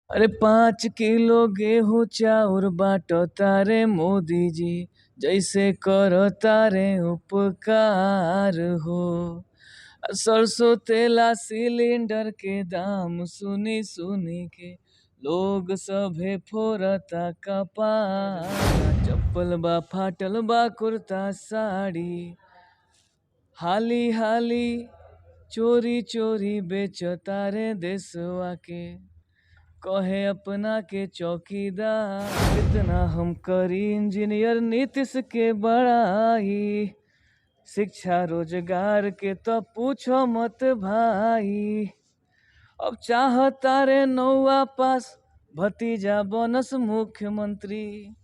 अरे 5 किलो गेहूं चाउर बाटो तारे मोदी जी, जैसे करो तारे उपकार हो। सरसों तेला सिलेंडर के दाम सुनी सुनी के लोग सभे फोरता कपार। चप्पल बा फाटल बा कुर्ता साड़ी, हाली हाली चोरी चोरी बेच तारे देशवा के, कहे अपना के चौकीदार। कितना हम करी इंजीनियर नीतीश के बड़ाई, शिक्षा रोजगार के तो पूछो मत भाई। अब चाहता रे नौवा पास भतीजा बनस मुख्यमंत्री,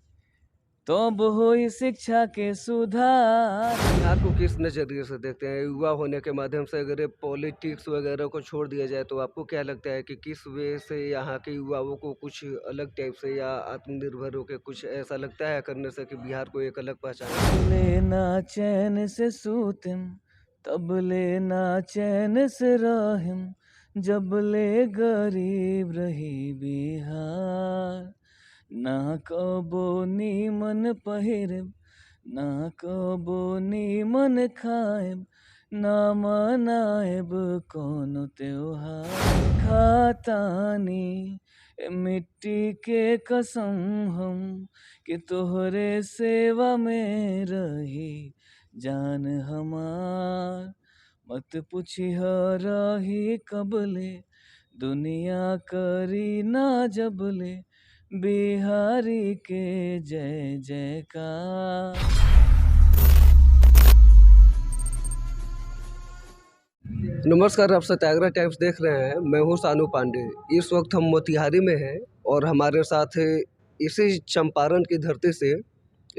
तब होई शिक्षा के सुधार। बिहार को किस नज़रिए से देखते हैं? युवा होने के माध्यम से अगर ये पॉलिटिक्स वगैरह को छोड़ दिया जाए तो आपको क्या लगता है कि किस वे से यहाँ के युवाओं को कुछ अलग टाइप से या आत्मनिर्भर होकर कुछ ऐसा लगता है करने से कि बिहार को एक अलग पहचान है? लेना चैन से सूतिम, तब लेना चैन से रहिम, जब ले गरीब रही बिहार। ना कबो नीमन पहिरब, ना कबो नीमन खाएब, ना मनाएब कोनो त्योहार। खातानी ए मिट्टी के कसम हम, कि तोहरे सेवा में रही जान हमार। मत पूछिह रही कबले, दुनिया करी ना जबले, बिहारी के जय जयकार। नमस्कार, आप सत्याग्रह टाइम्स देख रहे हैं। मैं हूँ सानू पांडे। इस वक्त हम मोतिहारी में हैं और हमारे साथ इसी चंपारण की धरती से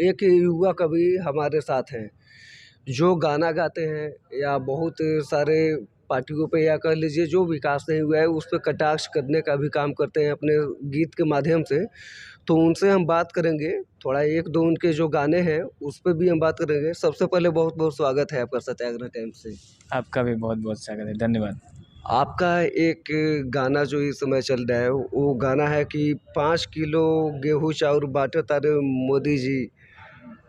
एक युवा कवि हमारे साथ हैं जो गाना गाते हैं या बहुत सारे पार्टियों पे या कह लीजिए जो विकास नहीं हुआ है उस पर कटाक्ष करने का भी काम करते हैं अपने गीत के माध्यम से। तो उनसे हम बात करेंगे, थोड़ा एक दो उनके जो गाने हैं उस पर भी हम बात करेंगे। सबसे पहले बहुत बहुत स्वागत है आपका सत्याग्रह टाइम्स से। आपका भी बहुत बहुत स्वागत है, धन्यवाद। आपका एक गाना जो इस समय चल रहा है वो गाना है कि 5 किलो गेहूं चाउर बांटे तारे मोदी जी,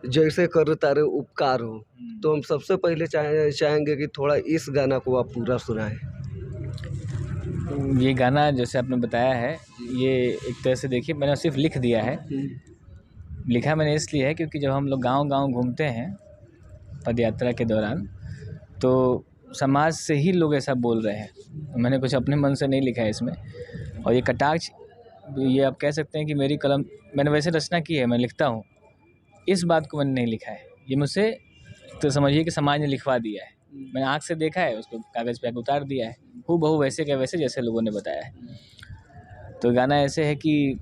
जैसे कर तारे उपकार हो। तो हम सबसे पहले चाहेंगे कि थोड़ा इस गाना को आप पूरा सुनाएं। ये गाना जैसे आपने बताया है, ये एक तरह से देखिए मैंने सिर्फ लिख दिया है। लिखा मैंने इसलिए है क्योंकि जब हम लोग गांव-गांव घूमते हैं पद यात्रा के दौरान, तो समाज से ही लोग ऐसा बोल रहे हैं। मैंने कुछ अपने मन से नहीं लिखा है इसमें। और ये कटाक्ष, ये आप कह सकते हैं कि मेरी कलम, मैंने वैसे रचना की है, मैं लिखता हूँ। इस बात को मैंने नहीं लिखा है, ये मुझसे तो समझिए कि समाज ने लिखवा दिया है। मैंने आँख से देखा है, उसको कागज़ पे उतार दिया है, हूबहू वैसे का वैसे जैसे लोगों ने बताया है। तो गाना ऐसे है कि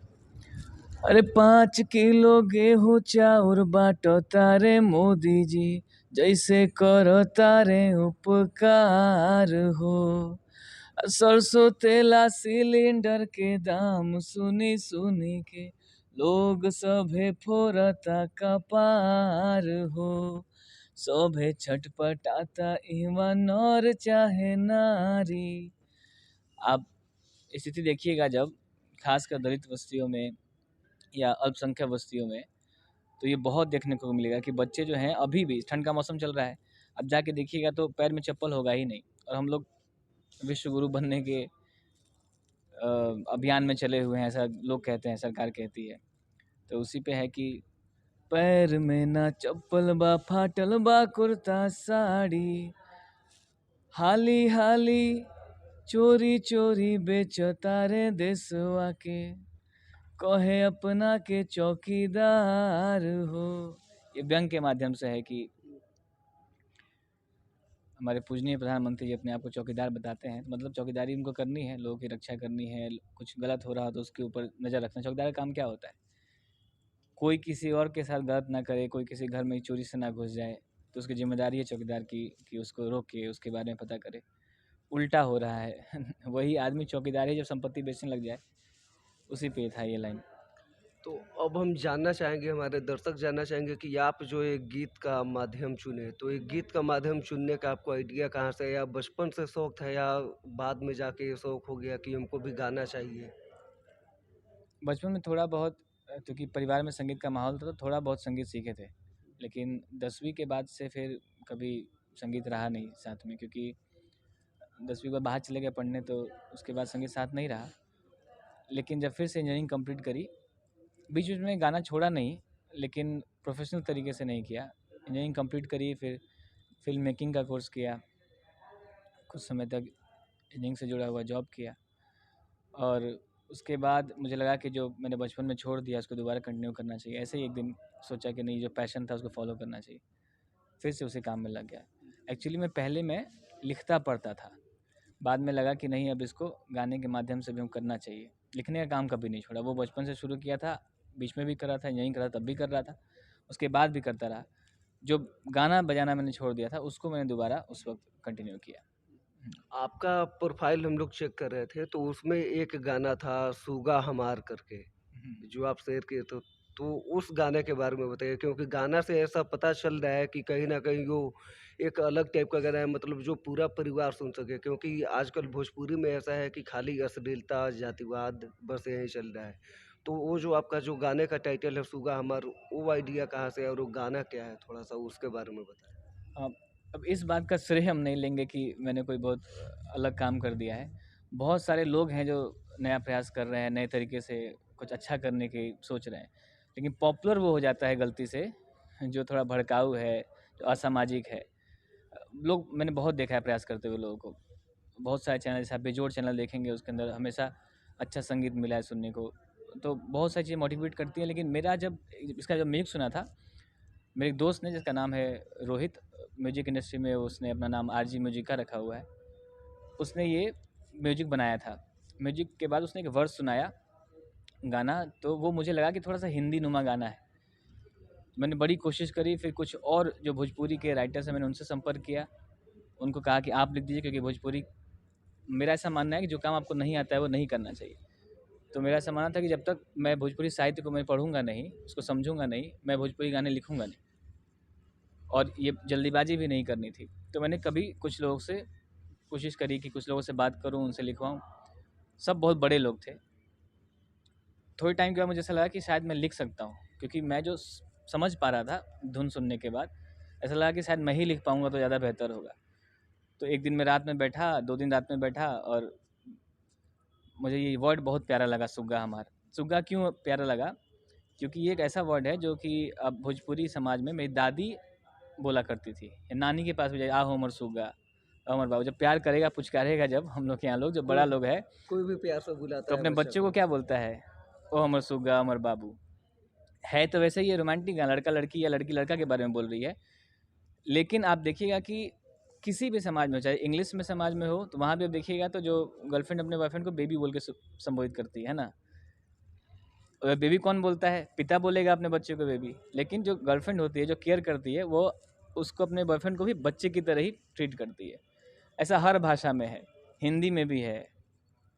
अरे 5 किलो गेहूं चाउर बाटो तारे मोदी जी, जैसे करो तारे उपकार हो। सरसों तेला सिलेंडर के दाम सुनी सुनी के लोग सभे फोरता कपार हो। सभे छटपटाता इहवा नर चाहे नारी। आप स्थिति देखिएगा जब खासकर दलित बस्तियों में या अल्पसंख्यक बस्तियों में, तो ये बहुत देखने को मिलेगा कि बच्चे जो हैं, अभी भी ठंड का मौसम चल रहा है, अब जाके देखिएगा तो पैर में चप्पल होगा ही नहीं। और हम लोग विश्व गुरु बनने के अभियान में चले हुए हैं, ऐसा लोग कहते हैं, सरकार कहती है। तो उसी पे है कि पैर में ना चप्पल बा फाटल बा कुर्ता साड़ी, हाली हाली चोरी चोरी बेच तारे देशवा के, कहे अपना के चौकीदार हो। ये व्यंग के माध्यम से है कि हमारे पूजनीय प्रधानमंत्री जी अपने आप को चौकीदार बताते हैं, मतलब चौकीदारी उनको करनी है, लोगों की रक्षा करनी है। कुछ गलत हो रहा हो तो उसके ऊपर नज़र रखना। चौकीदार का काम क्या होता है? कोई किसी और के साथ गलत ना करे, कोई किसी घर में चोरी से ना घुस जाए, तो उसकी जिम्मेदारी है चौकीदार की कि उसको रोके, उसके बारे में पता करे। उल्टा हो रहा है वही आदमी चौकीदार है जब संपत्ति बेचने लग जाए। उसी पे था ये लाइन। तो अब हम जानना चाहेंगे, हमारे दर्शक जानना चाहेंगे कि आप जो एक गीत का माध्यम चुने, तो एक गीत का माध्यम चुनने का आपको आइडिया कहाँ से, या बचपन से शौक था या बाद में जाके ये शौक हो गया कि हमको भी गाना चाहिए? बचपन में थोड़ा बहुत क्योंकि परिवार में संगीत का माहौल था तो थोड़ा बहुत संगीत सीखे थे। लेकिन 10वीं के बाद से फिर कभी संगीत रहा नहीं साथ में, क्योंकि 10वीं के बाद बाहर चले गए पढ़ने, तो उसके बाद संगीत साथ नहीं रहा। लेकिन जब फिर से इंजीनियरिंग कंप्लीट करी, बीच बीच में गाना छोड़ा नहीं, लेकिन प्रोफेशनल तरीके से नहीं किया। इंजीनियरिंग कंप्लीट करी, फिर फिल्म मेकिंग का कोर्स किया, कुछ समय तक इंजीनियरिंग से जुड़ा हुआ जॉब किया, और उसके बाद मुझे लगा कि जो मैंने बचपन में छोड़ दिया उसको दोबारा कंटिन्यू करना चाहिए। ऐसे ही एक दिन सोचा कि नहीं, जो पैशन था उसको फॉलो करना चाहिए, फिर से उसी काम में लग गया। एक्चुअली मैं लिखता पढ़ता था, बाद में लगा कि नहीं, अब इसको गाने के माध्यम से भी हम करना चाहिए। लिखने का काम कभी नहीं छोड़ा, वो बचपन से शुरू किया था, बीच में भी कर रहा था, इंजीनियरिंग कर रहा था तब भी कर रहा था, उसके बाद भी करता रहा। जो गाना बजाना मैंने छोड़ दिया था उसको मैंने दोबारा उस वक्त कंटिन्यू किया। आपका प्रोफाइल हम लोग चेक कर रहे थे तो उसमें एक गाना था सूगा हमार करके, जो आप शेयर किए तो उस गाने के बारे में बताइए, क्योंकि गाना से ऐसा पता चल रहा है कि कहीं ना कहीं वो एक अलग टाइप का गाना है, मतलब जो पूरा परिवार सुन सके, क्योंकि आजकल भोजपुरी में ऐसा है कि खाली अश्लीलता जातिवाद बस यही चल रहा है। तो वो जो आपका जो गाने का टाइटल है सूगा हमार, वो आइडिया कहाँ से है और वो गाना क्या है, थोड़ा सा उसके बारे में बताएं। अब अब इस बात का श्रेय हम नहीं लेंगे कि मैंने कोई बहुत अलग काम कर दिया है। बहुत सारे लोग हैं जो नया प्रयास कर रहे हैं, नए तरीके से कुछ अच्छा करने की सोच रहे हैं, लेकिन पॉपुलर वो हो जाता है गलती से जो थोड़ा भड़काऊ है, जो असामाजिक है। लोग, मैंने बहुत देखा है प्रयास करते हुए लोगों को। बहुत सारे चैनल, जैसे आप बेजोड़ चैनल देखेंगे, उसके अंदर हमेशा अच्छा संगीत मिला है सुनने को, तो बहुत सारी चीज़ें मोटिवेट करती हैं। लेकिन मेरा जब इसका जब म्यूजिक सुना था, मेरे एक दोस्त ने जिसका नाम है रोहित, म्यूजिक इंडस्ट्री में उसने अपना नाम आरजी म्यूजिका रखा हुआ है, उसने ये म्यूजिक बनाया था। म्यूजिक के बाद उसने एक वर्स सुनाया गाना, तो वो मुझे लगा कि थोड़ा सा हिंदी नुमा गाना है। मैंने बड़ी कोशिश करी, फिर कुछ और जो भोजपुरी के राइटर्स हैं मैंने उनसे संपर्क किया, उनको कहा कि आप लिख दीजिए, क्योंकि भोजपुरी, मेरा ऐसा मानना है कि जो काम आपको नहीं आता है वो नहीं करना चाहिए। तो मेरा ऐसा मानना था कि जब तक मैं भोजपुरी साहित्य को मैं पढ़ूंगा नहीं, उसको समझूंगा नहीं, मैं भोजपुरी गाने लिखूंगा नहीं, और ये जल्दीबाजी भी नहीं करनी थी। तो मैंने कभी कुछ लोगों से कोशिश करी कि कुछ लोगों से बात करूं, उनसे लिखवाऊं। सब बहुत बड़े लोग थे। थोड़े टाइम के बाद मुझे ऐसा लगा कि शायद मैं लिख सकता हूं, क्योंकि मैं जो समझ पा रहा था धुन सुनने के बाद, ऐसा लगा कि शायद मैं ही लिख पाऊंगा तो ज़्यादा बेहतर होगा। तो एक दिन मैं रात में बैठा, 2 दिन रात में बैठा, और मुझे ये वर्ड बहुत प्यारा लगा, सुग्गा हमार। सुग्गा क्यों प्यारा लगा? क्योंकि ये एक ऐसा वर्ड है जो कि अब भोजपुरी समाज में मेरी दादी बोला करती थी, या नानी के पास भी जाए, आ हो अमर सुग्गा, अमर बाबू, जब प्यार करेगा पुचकारेगा, जब हम लोग के यहाँ लोग, जो बड़ा कोई लोग है, कोई भी प्यार से बुलाता तो है अपने बच्चा बच्चों को को। क्या बोलता है? ओ अमर सुग्गा, अमर बाबू। है तो वैसे ही ये रोमांटिक है, लड़का लड़की या लड़की लड़का के बारे में बोल रही है। लेकिन आप देखिएगा कि किसी भी समाज में, चाहे इंग्लिश में समाज में हो, तो वहाँ भी आप देखिएगा तो जो गर्लफ्रेंड अपने बॉयफ्रेंड को बेबी बोल के संबोधित करती है ना। बेबी कौन बोलता है? पिता बोलेगा अपने बच्चे को बेबी। लेकिन जो गर्लफ्रेंड होती है, जो केयर करती है, वो उसको, अपने बॉयफ्रेंड को भी बच्चे की तरह ही ट्रीट करती है। ऐसा हर भाषा में है, हिंदी में भी है।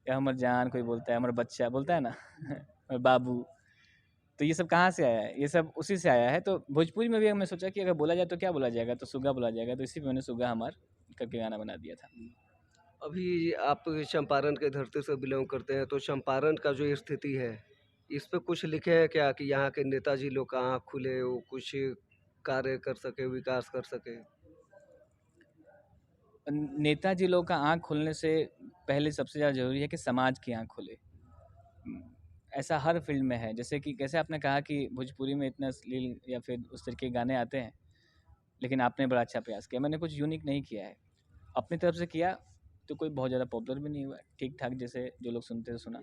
या हमर जान कोई बोलता है, हमर बच्चा बोलता है ना और बाबू। तो ये सब कहाँ से आया है? ये सब उसी से आया है। तो भोजपुरी में भी मैं सोचा कि अगर बोला जाए तो क्या बोला जाएगा, तो सुग्गा बोला जाएगा, तो इसी पे मैंने सुग्गा हमार करके गाना बना दिया था। अभी आप चंपारण के धरती से बिलोंग करते हैं, तो चंपारण का जो स्थिति है, इस पे कुछ लिखे हैं क्या कि यहाँ के नेताजी लोग का आँख खुले, वो कुछ कार्य कर सके, विकास कर सके? नेताजी लोग का आँख खुलने से पहले सबसे ज़्यादा ज़रूरी है कि समाज की आँख खुले। ऐसा हर फील्ड में है। जैसे कि कैसे आपने कहा कि भोजपुरी में इतना अश्लील या फिर उस तरह के गाने आते हैं, लेकिन आपने बड़ा अच्छा प्रयास किया। मैंने कुछ यूनिक नहीं किया है, अपनी तरफ से किया, तो कोई बहुत ज़्यादा पॉपुलर भी नहीं हुआ, ठीक-ठाक, जैसे जो लोग सुनते थे सुना।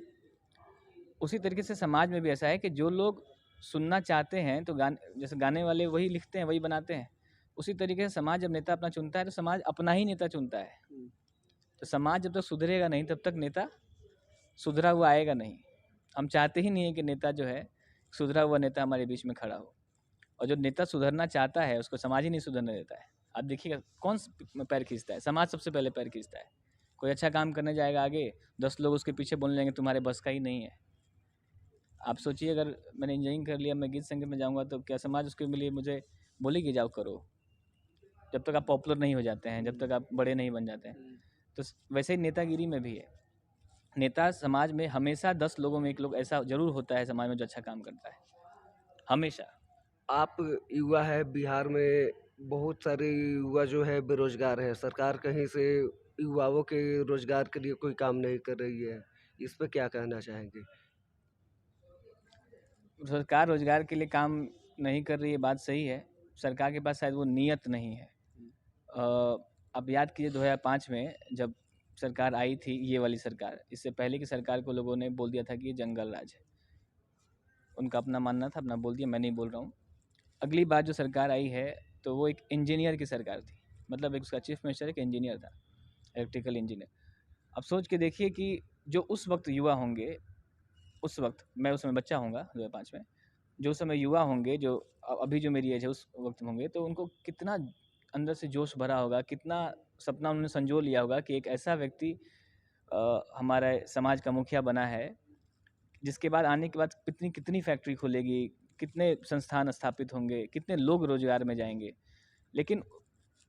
उसी तरीके से समाज में भी ऐसा है कि जो लोग सुनना चाहते हैं, तो जैसे गाने वाले वही लिखते हैं, वही बनाते हैं। उसी तरीके से समाज जब नेता अपना चुनता है, तो समाज अपना ही नेता चुनता है। तो समाज जब तक सुधरेगा नहीं, तब तक नेता सुधरा हुआ आएगा नहीं। हम चाहते ही नहीं है कि नेता जो है, सुधरा हुआ नेता हमारे बीच में खड़ा हो। और जो नेता सुधरना चाहता है, उसको समाज ही नहीं सुधरने देता है। आप देखिएगा कौन पैर खींचता है? समाज सबसे पहले पैर खींचता है। कोई अच्छा काम करने जाएगा आगे, 10 लोग उसके पीछे बोलने लगेंगे तुम्हारे बस का ही नहीं है। आप सोचिए, अगर मैंने इंजीनियरिंग कर लिया, मैं गीत संगीत में जाऊँगा, तो क्या समाज उसके लिए मुझे बोलेगी जाओ करो? जब तक आप पॉपुलर नहीं हो जाते हैं, जब तक आप बड़े नहीं बन जाते हैं। तो वैसे ही नेतागिरी में भी है। नेता समाज में हमेशा 10 लोगों में एक लोग ऐसा ज़रूर होता है समाज में जो अच्छा काम करता है, हमेशा। आप युवा है, बिहार में बहुत सारे युवा जो है बेरोजगार है। सरकार कहीं से युवाओं के रोजगार के लिए कोई काम नहीं कर रही है। इस पे क्या कहना चाहेंगे? सरकार रोज़गार के लिए काम नहीं कर रही है, बात सही है। सरकार के पास शायद वो नीयत नहीं है। अब याद कीजिए 2005 में जब सरकार आई थी, ये वाली सरकार, इससे पहले की सरकार को लोगों ने बोल दिया था कि ये जंगल राज है। उनका अपना मानना था, अपना बोल दिया, मैं नहीं बोल रहा हूँ। अगली बार जो सरकार आई है तो वो एक इंजीनियर की सरकार थी, मतलब एक उसका चीफ मिनिस्टर एक इंजीनियर था, इलेक्ट्रिकल इंजीनियर। अब सोच के देखिए कि जो उस वक्त युवा होंगे, उस वक्त मैं उस समय बच्चा होऊंगा 2005 में, जो उस समय युवा होंगे, जो अभी जो मेरी एज है उस वक्त होंगे, तो उनको कितना अंदर से जोश भरा होगा, कितना सपना उन्होंने संजो लिया होगा कि एक ऐसा व्यक्ति हमारे समाज का मुखिया बना है, जिसके बाद आने के बाद कितनी कितनी फैक्ट्री खुलेगी, कितने संस्थान स्थापित होंगे, कितने लोग रोजगार में जाएंगे। लेकिन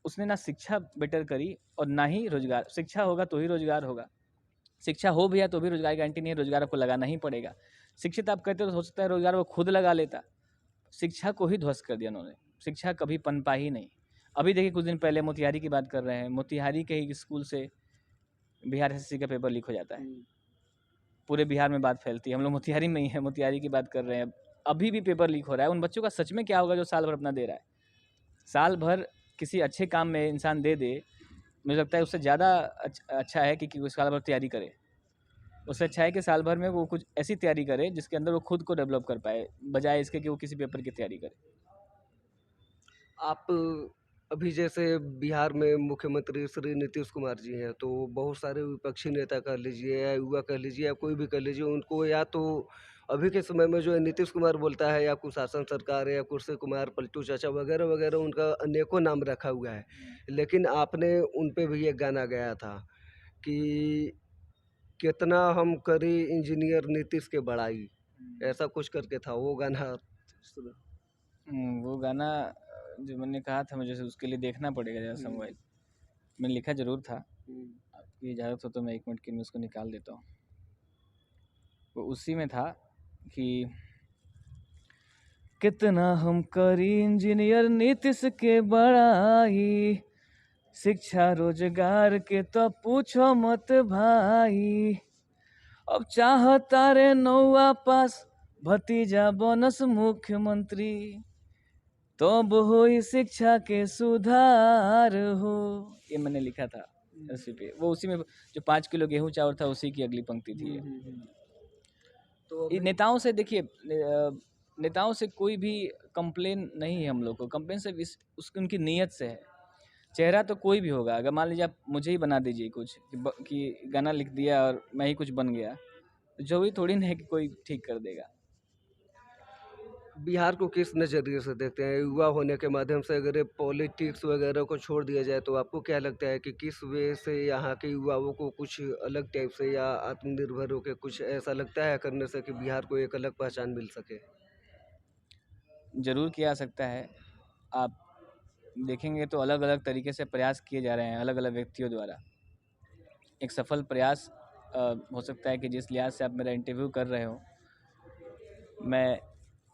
उसने ना शिक्षा बेटर करी और ना ही रोजगार। शिक्षा होगा तो ही रोजगार होगा, शिक्षा हो भी है तो भी रोजगार की गारंटी नहीं है, रोजगार आपको लगाना ही पड़ेगा। शिक्षित आप कहते हो तो हो सकता है रोजगार वो खुद लगा लेता, शिक्षा को ही ध्वस्त कर दिया उन्होंने। शिक्षा कभी पनपा ही नहीं। अभी देखिए कुछ दिन पहले मोतिहारी की बात कर रहे हैं, मोतिहारी के ही स्कूल से बिहार एसएससी का पेपर लीक हो जाता है, पूरे बिहार में बात फैलती है। हम लोग मोतिहारी में ही है, मोतिहारी की बात कर रहे हैं, अभी भी पेपर लीक हो रहा है। उन बच्चों का सच में क्या होगा जो साल भर अपना दे रहा है? साल भर किसी अच्छे काम में इंसान दे दे, मुझे लगता है उससे ज़्यादा अच्छा है कि वो साल भर तैयारी करे। उससे अच्छा है कि साल भर में वो कुछ ऐसी तैयारी करे जिसके अंदर वो खुद को डेवलप कर पाए, बजाय इसके कि वो किसी पेपर की तैयारी करे। आप अभी जैसे बिहार में मुख्यमंत्री श्री नीतीश कुमार जी हैं, तो बहुत सारे विपक्षी नेता कह लीजिए या युवा कह लीजिए या कोई भी कह लीजिए, उनको या तो अभी के समय में जो है नीतीश कुमार बोलता है, या कुशासन सरकार है, या कुर्सी कुमार, पलटू चाचा वगैरह वगैरह, उनका अनेकों नाम रखा हुआ है। लेकिन आपने उन पे भी एक गाना गाया था कि कितना हम करी इंजीनियर नीतीश के बड़ाई, ऐसा कुछ करके था वो गाना। सुनो। वो गाना जो मैंने कहा था, मुझे उसके लिए देखना पड़ेगा जरा सा मोबाइल। मैंने लिखा ज़रूर था, आपकी इजाज़त हो तो मैं 1 मिनट के लिए उसको निकाल देता हूँ। वो उसी में था कि कितना हम करी इंजीनियर नीतीश के बड़ाई, शिक्षा रोजगार के तो पूछो मत भाई, अब चाहता रे नौवा पास भतीजा बनस मुख्यमंत्री, तो हुई शिक्षा के सुधार हो। ये मैंने लिखा था उसी पे, वो उसी में जो 5 किलो गेहूं चावल था उसी की अगली पंक्ति थी ये। तो ये नेताओं से देखिए, नेताओं से कोई भी कंप्लेन नहीं है हम लोग को, कंप्लेन सिर्फ उसकी उनकी नीयत से है। चेहरा तो कोई भी होगा, अगर मान लीजिए आप मुझे ही बना दीजिए कुछ कि गाना लिख दिया और मैं ही कुछ बन गया, तो जो भी थोड़ी ना है कि कोई ठीक कर देगा। बिहार को किस नज़रिए से देखते हैं? युवा होने के माध्यम से अगर ये पॉलिटिक्स वगैरह को छोड़ दिया जाए, तो आपको क्या लगता है कि किस वे से यहाँ के युवाओं को कुछ अलग टाइप से या आत्मनिर्भर होकर कुछ ऐसा लगता है करने से कि बिहार को एक अलग पहचान मिल सके? ज़रूर किया जा सकता है। आप देखेंगे तो अलग अलग तरीके से प्रयास किए जा रहे हैं अलग अलग व्यक्तियों द्वारा। एक सफल प्रयास हो सकता है कि जिस लिहाज से आप मेरा इंटरव्यू कर रहे हो, मैं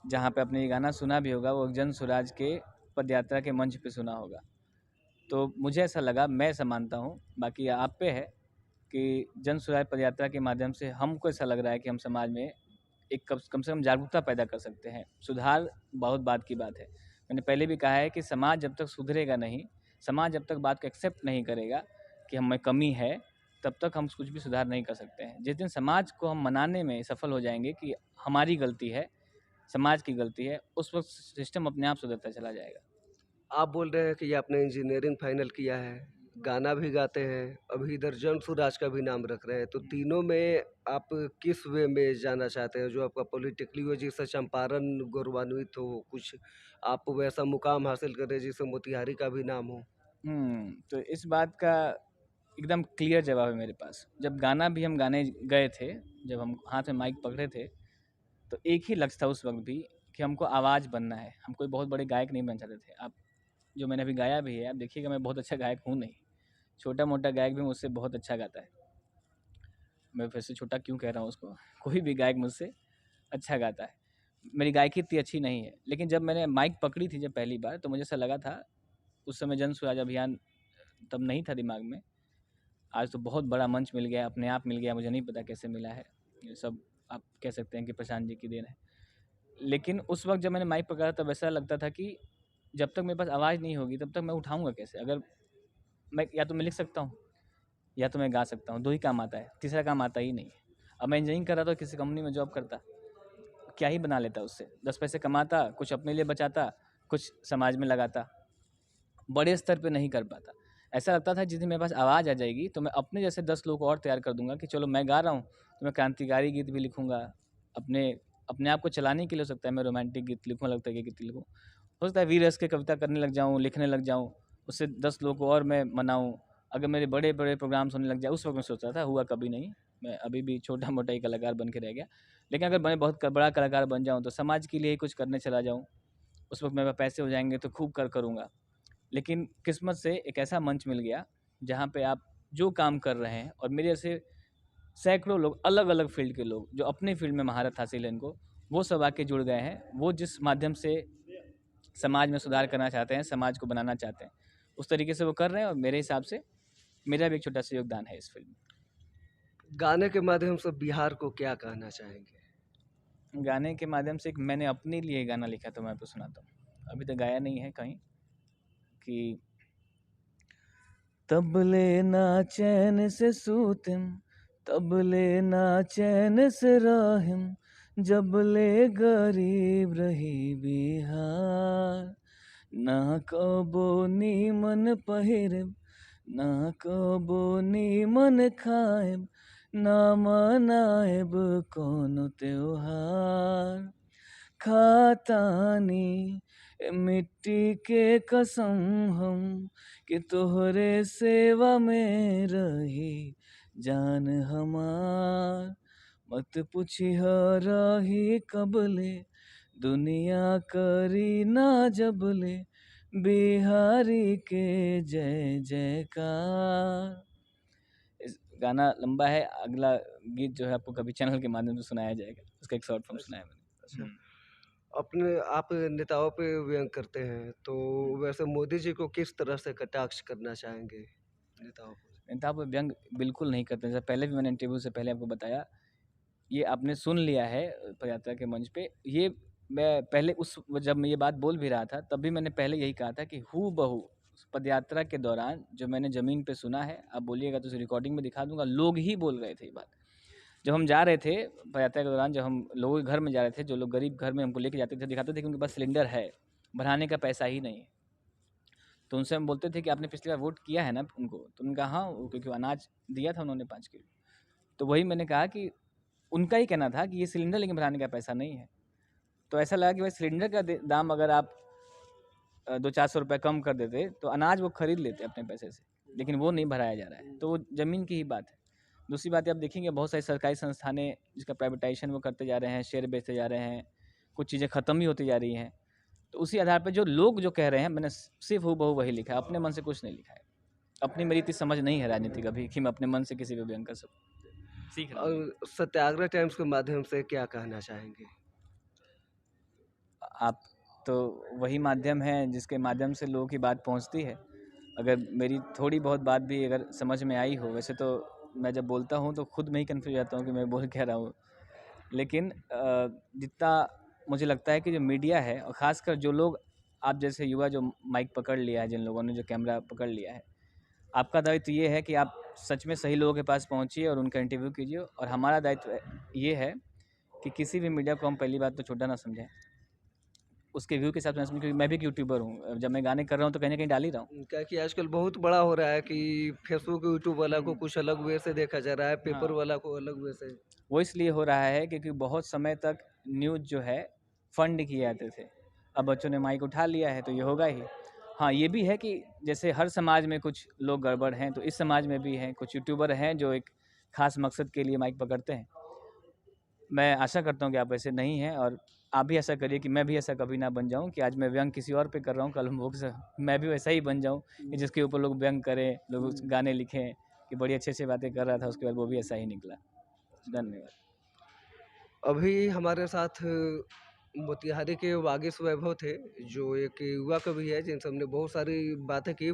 जहाँ पे आपने ये गाना सुना भी होगा वो जन स्वराज के पदयात्रा के मंच पे सुना होगा। तो मुझे ऐसा लगा, मैं ऐसा मानता हूँ, बाकी आप पे है, कि जन स्वराज पदयात्रा के माध्यम से हमको ऐसा लग रहा है कि हम समाज में एक कम से कम जागरूकता पैदा कर सकते हैं। सुधार बहुत बात की बात है। मैंने पहले भी कहा है कि समाज जब तक सुधरेगा नहीं, समाज जब तक बात को एक्सेप्ट नहीं करेगा कि हम में कमी है, तब तक हम कुछ भी सुधार नहीं कर सकते हैं। जिस दिन समाज को हम मनाने में सफल हो जाएंगे कि हमारी गलती है, समाज की गलती है, उस वक्त सिस्टम अपने आप सुधरता चला जाएगा। आप बोल रहे हैं कि ये आपने इंजीनियरिंग फाइनल किया है, गाना भी गाते हैं, अभी इधर जन स्वराज का भी नाम रख रहे हैं, तो तीनों में आप किस वे में जाना चाहते हैं? जो आपका पॉलिटिकली हो जिससे चंपारण गौरवान्वित हो, कुछ आप वैसा मुकाम हासिल करें जिससे मोतिहारी का भी नाम हो? तो इस बात का एकदम क्लियर जवाब है मेरे पास। जब गाना भी हम गाने गए थे, जब हम हाथ में माइक पकड़े थे, तो एक ही लक्ष्य था उस वक्त भी, कि हमको आवाज़ बनना है। हम कोई बहुत बड़े गायक नहीं बन चाहते थे। आप जो मैंने अभी गाया भी है, आप देखिएगा मैं बहुत अच्छा गायक हूँ नहीं, छोटा मोटा गायक भी मुझसे बहुत अच्छा गाता है। मैं फिर से छोटा क्यों कह रहा हूँ उसको, कोई भी गायक मुझसे अच्छा गाता है। मेरी गायकी इतनी अच्छी नहीं है, लेकिन जब मैंने माइक पकड़ी थी जब पहली बार, तो मुझे ऐसा लगा था, उस समय जन स्वराज अभियान तब नहीं था दिमाग में। आज तो बहुत बड़ा मंच मिल गया, अपने आप मिल गया, मुझे नहीं पता कैसे मिला है। ये सब आप कह सकते हैं कि प्रशांत जी की देन है। लेकिन उस वक़्त जब मैंने माइक पकड़ा तब ऐसा लगता था कि जब तक मेरे पास आवाज़ नहीं होगी तब तक मैं उठाऊँगा कैसे? अगर मैं या तो मैं लिख सकता हूँ या तो मैं गा सकता हूँ, 2 ही काम आता है, तीसरा काम आता ही नहीं है। अब मैं इंजीनियरिंग कर रहा था, किसी कंपनी में जॉब करता, क्या ही बना लेता उससे, 10 पैसे कमाता, कुछ अपने लिए बचाता, कुछ समाज में लगाता, बड़े स्तर पे नहीं कर पाता। ऐसा लगता था जिस दिन मेरे पास आवाज़ आ जाएगी तो मैं अपने जैसे 10 लोग को और तैयार कर दूँगा कि चलो मैं गा रहा हूँ तो मैं क्रांतिकारी गीत भी लिखूँगा, अपने अपने आप को चलाने के लिए। हो सकता है मैं रोमांटिक गीत लिखूँ, लगता है कि गीत लिखूँ, हो सकता है वीर रस की कविता करने लग जाऊँ, लिखने लग जाऊँ, उससे 10 लोगों को और मैं मनाऊँ। अगर मेरे बड़े-बड़े प्रोग्राम्स होने लग जाए, उस वक़्त मैं सोच रहा था, हुआ कभी नहीं, मैं अभी भी छोटा-मोटा ही कलाकार बन के रह गया। लेकिन अगर मैं बहुत बड़ा कलाकार बन जाऊँ तो समाज के लिए ही कुछ करने चला जाऊँ, उस वक़्त मेरे पास पैसे हो जाएँगे तो खूब करूँगा। लेकिन किस्मत से एक ऐसा मंच मिल गया जहाँ पे आप जो काम कर रहे हैं, और मेरे जैसे सैकड़ों लोग, अलग-अलग फ़ील्ड के लोग जो अपनी फ़ील्ड में महारत हासिल है इनको, वो सब आके जुड़ गए हैं। वो जिस माध्यम से समाज में सुधार करना चाहते हैं, समाज को बनाना चाहते हैं, उस तरीके से वो कर रहे हैं, और मेरे हिसाब से मेरा भी एक छोटा-सा योगदान है इस फ़ील्ड में। गाने के माध्यम से बिहार को क्या कहना चाहेंगे? गाने के माध्यम से एक मैंने अपने लिए गाना लिखा तो मैं आपको सुनाता हूँ। अभी तक गाया नहीं है कहीं, कि तबले ना चैन से सूतिम, तबले ना चैन से राहिम, जबले गरीब रही बिहार। ना कबो नीमन पहिरब, ना कबो नीमन खाएब, ना मनाएब कोनो त्योहार। खातानी ए मिट्टी के कसम हम, कि तोहरे सेवा में रही जान हमार। मत पूछिह रही कबले, दुनिया करी ना जबले, बिहारी के जय जयकार। इस गाना लंबा है, अगला गीत जो है आपको कभी चैनल के माध्यम से सुनाया जाएगा, उसका एक शॉर्ट फॉर्म सुनाया मैंने। अच्छा, अपने आप नेताओं पे व्यंग करते हैं, तो वैसे मोदी जी को किस तरह से कटाक्ष करना चाहेंगे नेताओं को? नेता पे व्यंग बिल्कुल नहीं करते। जैसे पहले भी मैंने इंटरव्यू से पहले आपको बताया, ये आपने सुन लिया है पदयात्रा के मंच पे। ये मैं पहले उस जब मैं ये बात बोल भी रहा था, तब भी मैंने पहले यही कहा था कि हूबहू पदयात्रा के दौरान जो मैंने ज़मीन पे सुना है, आप बोलिएगा तो उसे रिकॉर्डिंग में दिखा दूँगा, लोग ही बोल रहे थे ये बात। जब हम जा रहे थे पदयात्रा के दौरान, जब हम लोगों के घर में जा रहे थे, जो लोग गरीब घर में हमको लेके जाते थे, दिखाते थे कि उनके पास सिलेंडर है, बढ़ाने का पैसा ही नहीं है। तो उनसे हम बोलते थे कि आपने पिछली बार वोट किया है ना उनको? तो उन्होंने कहा हाँ, वो क्योंकि अनाज दिया था उन्होंने 5 किलो। तो वही मैंने कहा कि उनका ही कहना था कि ये सिलेंडर लेके भराने का पैसा नहीं है। तो ऐसा लगा कि भाई सिलेंडर का दाम अगर आप 200-400 रुपये कम कर देते तो अनाज वो खरीद लेते अपने पैसे से, लेकिन वो नहीं भराया जा रहा है। तो वो ज़मीन की ही बात है। दूसरी बात आप देखेंगे, बहुत सारी सरकारी संस्थानें जिसका प्राइवेटाइजेशन वो करते जा रहे हैं, शेयर बेचते जा रहे हैं, कुछ चीज़ें ख़त्म ही होती जा रही हैं। तो उसी आधार पर जो लोग जो कह रहे हैं, मैंने सिर्फ हूबहू वही लिखा है, अपने मन से कुछ नहीं लिखा है। अपनी मेरी इतनी समझ नहीं है राजनीतिक अभी कि मैं अपने मन से किसी पे व्यंग कर सकूँ। सीख रहा हूँ। और सत्याग्रह टाइम्स के माध्यम से क्या कहना चाहेंगे? आप तो वही माध्यम है जिसके माध्यम से लोगों की बात पहुंचती है। अगर मेरी थोड़ी बहुत बात भी अगर समझ में आई हो, वैसे तो मैं जब बोलता हूँ तो खुद में ही कन्फ्यूज जाता हूँ कि मैं बोल क्या रहा हूँ। लेकिन जितना मुझे लगता है कि जो मीडिया है, और ख़ासकर जो लोग आप जैसे युवा जो माइक पकड़ लिया है, जिन लोगों ने जो कैमरा पकड़ लिया है, आपका दायित्व ये है कि आप सच में सही लोगों के पास पहुँचिए और उनका इंटरव्यू कीजिए। और हमारा दायित्व ये है कि किसी भी मीडिया को हम पहली बात तो छोटा ना समझें, उसके व्यू के हिसाब से ना समझें, क्योंकि मैं भी एक यूट्यूबर हूँ। जब मैं गाने कर रहा हूँ तो कहीं न कहीं डाल ही रहा हूँ। क्या कि आजकल बहुत बड़ा हो रहा है कि फेसबुक, यूट्यूब वाला को हुँ। कुछ अलग वे से देखा जा रहा है, पेपर हाँ, वाला को अलग वे से। वो इसलिए हो रहा है क्योंकि बहुत समय तक न्यूज़ जो है फंड किए जाते थे। अब बच्चों ने माइक उठा लिया है तो ये होगा ही। हाँ, ये भी है कि जैसे हर समाज में कुछ लोग गड़बड़ हैं, तो इस समाज में भी हैं, कुछ यूट्यूबर हैं जो एक ख़ास मकसद के लिए माइक पकड़ते हैं। मैं आशा करता हूँ कि आप ऐसे नहीं हैं, और आप भी ऐसा करिए कि मैं भी ऐसा कभी ना बन जाऊँ कि आज मैं व्यंग किसी और पे कर रहा हूँ, कल मैं भी वैसा ही बन जाऊँ कि जिसके ऊपर लोग व्यंग करें, लोग उस गाने लिखें कि बड़ी अच्छी-अच्छी बातें कर रहा था, उसके बाद वो भी ऐसा ही निकला। धन्यवाद। अभी हमारे साथ मोतिहारी के वागीश वैभव थे, जो एक युवा कवि है, जिनसे हमने बहुत सारी बातें की।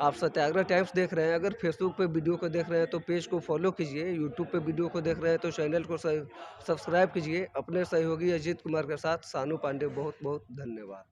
आप सत्याग्रह टाइम्स देख रहे हैं, अगर फेसबुक पे वीडियो को देख रहे हैं तो पेज को फॉलो कीजिए, यूट्यूब पे वीडियो को देख रहे हैं तो चैनल को सब्सक्राइब कीजिए। अपने सहयोगी अजीत कुमार के साथ सानू पांडे, बहुत बहुत धन्यवाद।